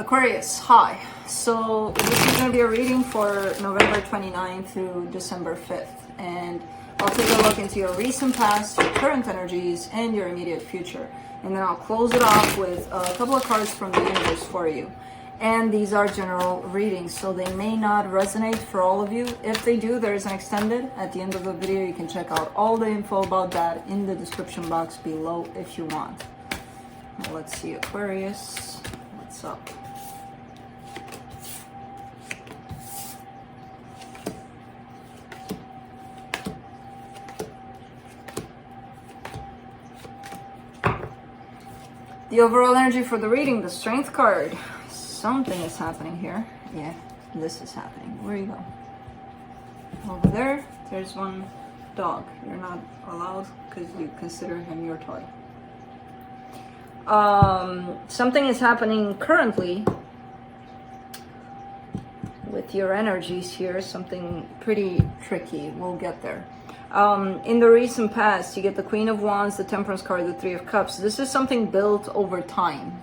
Aquarius, hi. So this is going to be a reading for November 29th through December 5th. And I'll take a look into your recent past, your current energies, and your immediate future. And then I'll close it off with a couple of cards from the universe for you. And these are general readings, so they may not resonate for all of you. If they do, there is an extended at the end of the video. You can check out all the info about that in the description box below if you want. Now, let's see, Aquarius, what's up? The overall energy for the reading, the Strength card. Something is happening here. Yeah, this is happening. Where you go? Over there, there's one dog. You're not allowed because you consider him your toy. Something is happening currently with your energies here. Something pretty tricky. We'll get there. In the recent past, you get the Queen of Wands, the Temperance card, the Three of Cups. This is something built over time.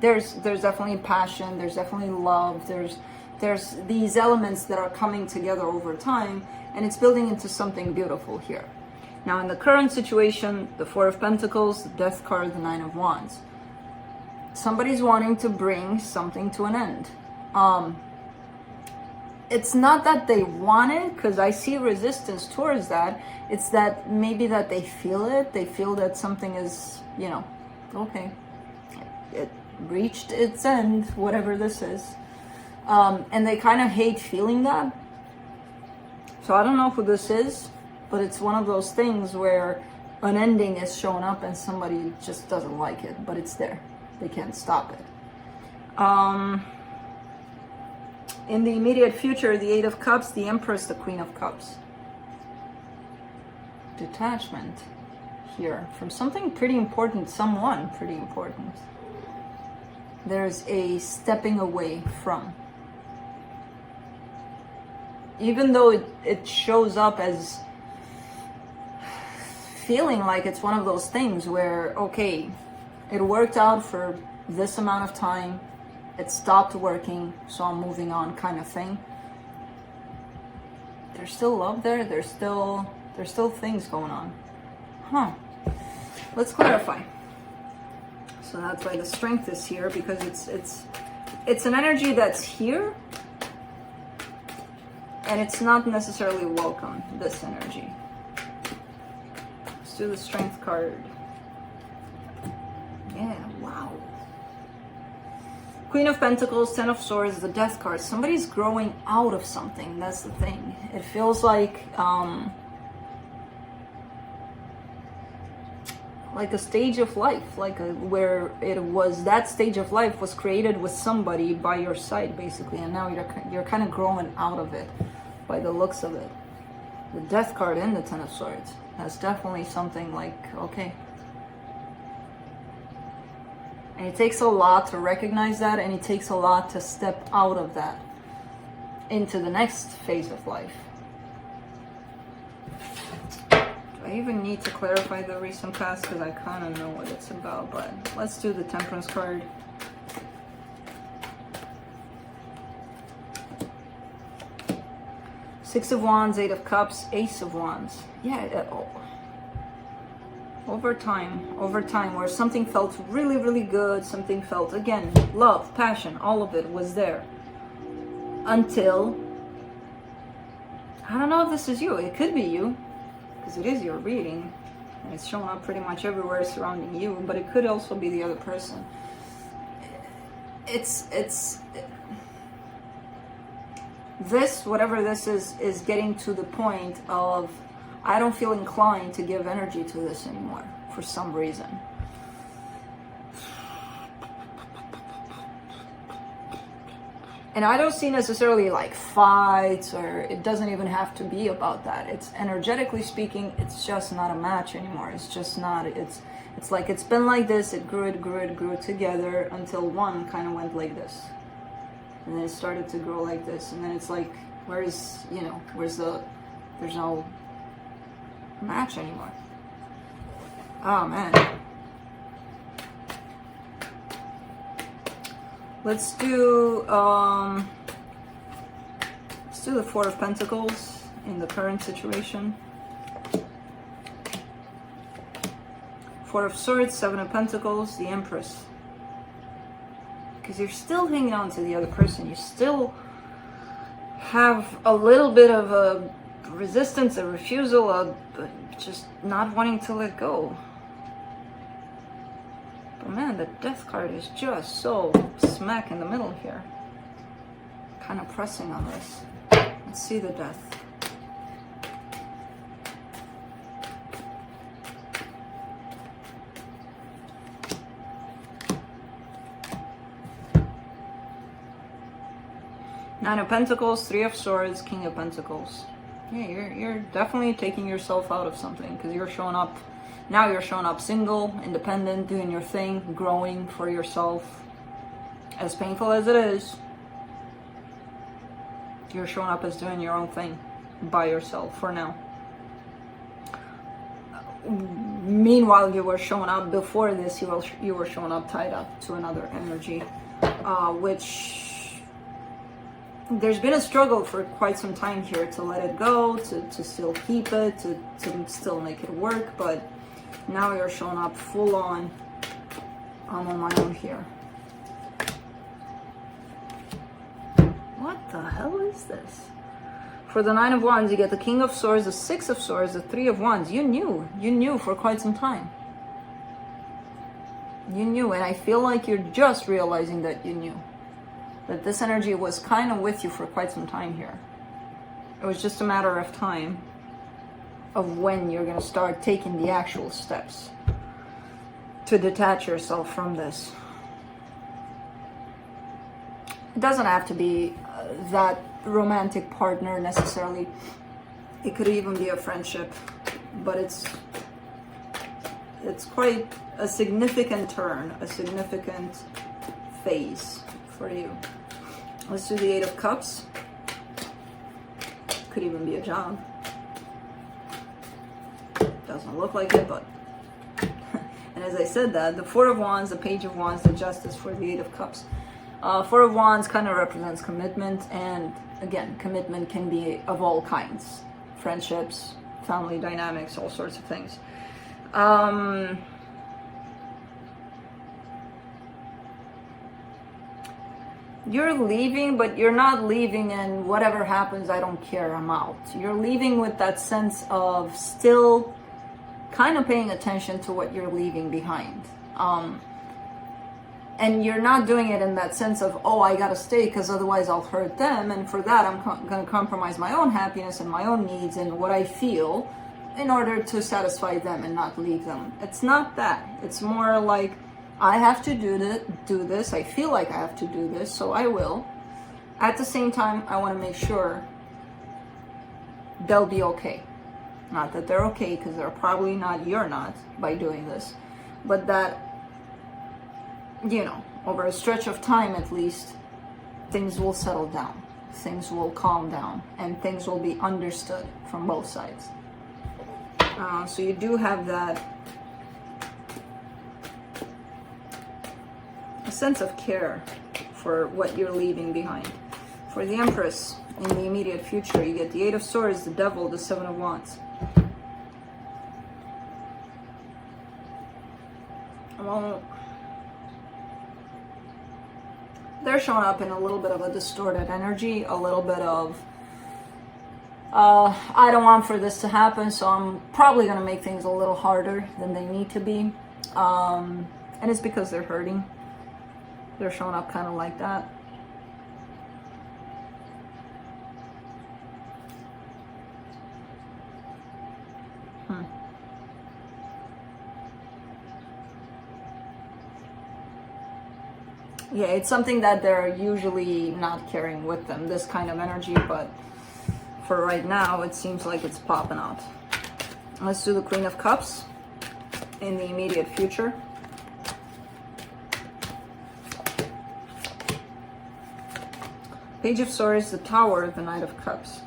There's definitely passion. There's definitely love. There's these elements that are coming together over time, and it's building into something beautiful here. Now, in the current situation, the Four of Pentacles, the Death card, the Nine of Wands. Somebody's wanting to bring something to an end. It's not that they want it, because I see resistance towards that. It's that maybe that they feel it. They feel that something is, you know, okay, it reached its end, whatever this is. And they kind of hate feeling that. So I don't know who this is, but it's one of those things where an ending is showing up and somebody just doesn't like it, but it's there. They can't stop it. In the immediate future, the Eight of Cups, the Empress, the Queen of Cups. Detachment here from something pretty important, someone pretty important. There's a stepping away from. Even though it shows up as feeling like it's one of those things where, okay, it worked out for this amount of time, it stopped working, so I'm moving on, kind of thing. There's still love there. There's still things going on. Huh. Let's clarify. So that's why the Strength is here, because it's an energy that's here, and it's not necessarily welcome, this energy. Let's do the Strength card. Yeah, wow. Queen of Pentacles, Ten of Swords, the Death card. Somebody's growing out of something. That's the thing. It feels like a stage of life, where it was, that stage of life was created with somebody by your side, basically, and now you're kind of growing out of it, by the looks of it. The Death card and the Ten of Swords. That's definitely something like, okay. And it takes a lot to recognize that, and it takes a lot to step out of that into the next phase of life. Do I even need to clarify the recent past? Because I kind of know what it's about, but let's do the Temperance card. Six of Wands, Eight of Cups, Ace of Wands. Yeah, over time, where something felt really, really good, something felt, again, love, passion, all of it was there. Until, I don't know if this is you, it could be you, because it is your reading, and it's showing up pretty much everywhere surrounding you, but it could also be the other person. This, whatever this is getting to the point of, I don't feel inclined to give energy to this anymore for some reason. And I don't see necessarily like fights, or it doesn't even have to be about that. It's energetically speaking, it's just not a match anymore. It's just not, it's like it's been like this, it grew together until one kind of went like this. And then it started to grow like this. And then it's like, there's no match anymore. Oh man. Let's do the Four of Pentacles in the current situation. Four of Swords, Seven of Pentacles, the Empress. Because you're still hanging on to the other person. You still have a little bit of a resistance, a refusal, just not wanting to let go. But man, the Death card is just so smack in the middle here. Kind of pressing on this. Let's see the Death. Nine of Pentacles, Three of Swords, King of Pentacles. Yeah, you're definitely taking yourself out of something because you're showing up. Now you're showing up single, independent, doing your thing, growing for yourself. As painful as it is, you're showing up as doing your own thing by yourself for now. Meanwhile, you were showing up before this, you were showing up tied up to another energy, which there's been a struggle for quite some time here to let it go, to still keep it, to still make it work, but now you're showing up full on. I'm on my own here. What the hell is this? For the Nine of Wands, you get the King of Swords, the Six of Swords, the Three of Wands. You knew for quite some time. You knew, and I feel like you're just realizing that you knew. That this energy was kind of with you for quite some time here. It was just a matter of time of when you're going to start taking the actual steps to detach yourself from this. It doesn't have to be that romantic partner necessarily. It could even be a friendship, but it's quite a significant turn, a significant phase for you. Let's do the Eight of Cups. Could even be a job. Doesn't look like it, but and as I said that, the Four of Wands, the Page of Wands, the Justice for the Eight of Cups. Four of Wands kind of represents commitment, and again, commitment can be of all kinds. Friendships, family dynamics, all sorts of things. You're leaving, but you're not leaving and whatever happens, I don't care, I'm out. You're leaving with that sense of still kind of paying attention to what you're leaving behind. And you're not doing it in that sense of, oh, I gotta stay because otherwise I'll hurt them. And for that, I'm gonna compromise my own happiness and my own needs and what I feel in order to satisfy them and not leave them. It's not that. It's more like, I have to do this. I feel like I have to do this, so I will. At the same time, I want to make sure they'll be okay. Not that they're okay, because they're probably not, you're not, by doing this. But that, you know, over a stretch of time at least, things will settle down. Things will calm down. And things will be understood from both sides. So you do have that a sense of care for what you're leaving behind. For the Empress, in the immediate future, you get the Eight of Swords, the Devil, the Seven of Wands. Well, they're showing up in a little bit of a distorted energy, a little bit of, I don't want for this to happen, so I'm probably going to make things a little harder than they need to be. And it's because they're hurting. They're showing up kind of like that. Yeah, it's something that they're usually not carrying with them, this kind of energy, but for right now, it seems like it's popping out. Let's do the Queen of Cups in the immediate future. Page of Swords, the Tower, the Knight of Cups.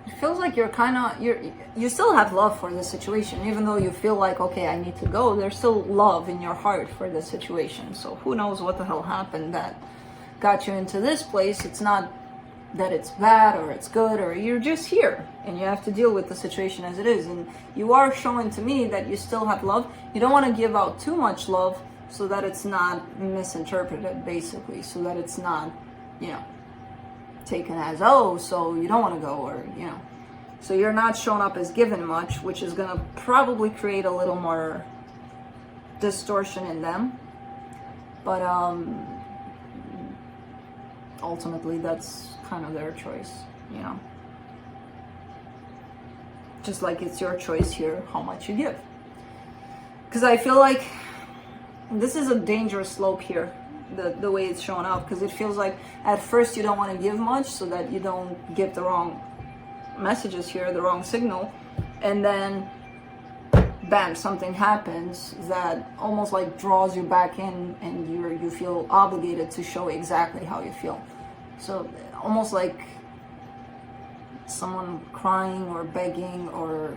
it feels like you still have love for the situation, even though you feel like, okay, I need to go. There's still love in your heart for the situation. So who knows what the hell happened that got you into this place. It's not that it's bad or it's good, or you're just here and you have to deal with the situation as it is. And you are showing to me that you still have love. You don't want to give out too much love so that it's not misinterpreted, basically, so that it's not, taken as, oh, so you don't want to go, or, so you're not showing up as given much, which is going to probably create a little more distortion in them. But ultimately, that's kind of their choice, just like it's your choice here how much you give. Because I feel like this is a dangerous slope here, the way it's showing up, because it feels like at first you don't want to give much so that you don't give the wrong messages here, the wrong signal, and then bam, something happens that almost like draws you back in, and you feel obligated to show exactly how you feel. So almost like someone crying or begging, or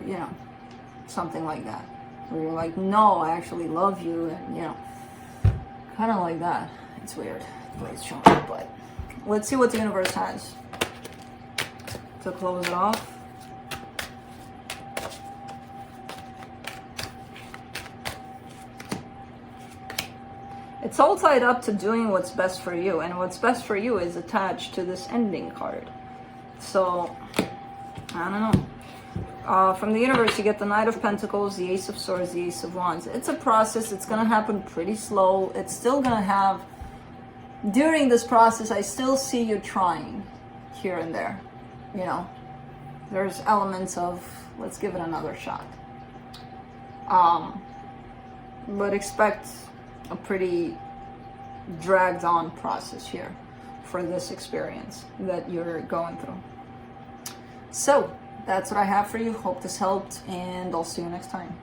something like that, where you're like, no, I actually love you, and kind of like that. It's weird the way it's showing up, but let's see what the universe has to close it off. It's all tied up to doing what's best for you, and what's best for you is attached to this ending card. So, I don't know. From the universe, you get the Knight of Pentacles, the Ace of Swords, the Ace of Wands. It's a process. It's going to happen pretty slow. It's still going to have, during this process, I still see you trying here and there. There's elements of, let's give it another shot. But expect a pretty dragged on process here for this experience that you're going through. So that's what I have for you. Hope this helped, and I'll see you next time.